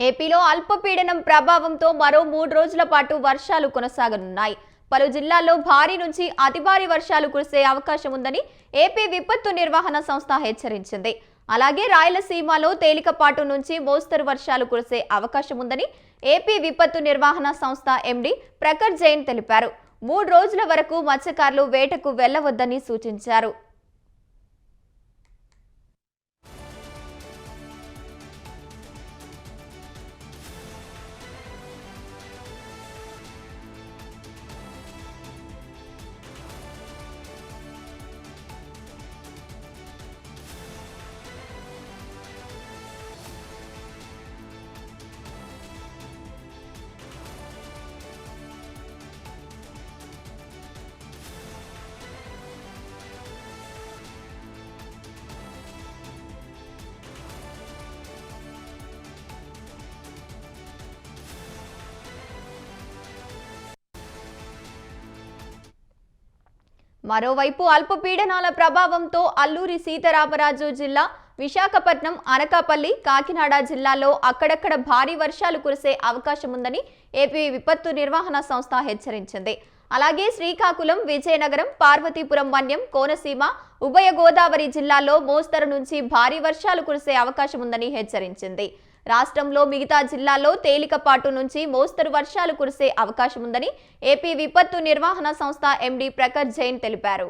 ఏపీలో అల్పపీడనం ప్రభావంతో మరో 3 రోజుల పాటు వర్షాలు కొనసాగనున్నాయి. పలు జిల్లాల్లో భారీ నుంచి అతి భారీ వర్షాలు కురిసే అవకాశం ఉందని ఏపీ విపత్తు నిర్వహణ సంస్థ హెచ్చరించింది. అలాగే రాయలసీమలో తేలికపాటు నుంచి మోస్తరు వర్షాలు కురిసే అవకాశం ఉందని ఏపీ విపత్తు నిర్వహణ సంస్థ ఎండీ ప్రఖర్ జైన్ తెలిపారు. 3 రోజుల వరకు మత్స్యకారులు వేటకు వెళ్లవద్దని సూచించారు. మరోవైపు అల్పపీడనాల ప్రభావంతో అల్లూరి సీతారామరాజు జిల్లా, విశాఖపట్నం, అనకాపల్లి, కాకినాడ జిల్లాల్లో అక్కడక్కడ భారీ వర్షాలు కురిసే అవకాశం ఉందని ఏపీ విపత్తు నిర్వహణ సంస్థ హెచ్చరించింది. అలాగే శ్రీకాకుళం, విజయనగరం, పార్వతీపురం మన్యం, కోనసీమ, ఉభయ గోదావరి జిల్లాల్లో మోస్తరు నుంచి భారీ వర్షాలు కురిసే అవకాశం ఉందని హెచ్చరించింది. రాష్ట్రంలో మిగతా జిల్లాల్లో తేలికపాటు నుంచి మోస్తరు వర్షాలు కురిసే అవకాశం ఉందని ఏపీ విపత్తు నిర్వహణ సంస్థ ఎండీ ప్రఖర్ జైన్ తెలిపారు.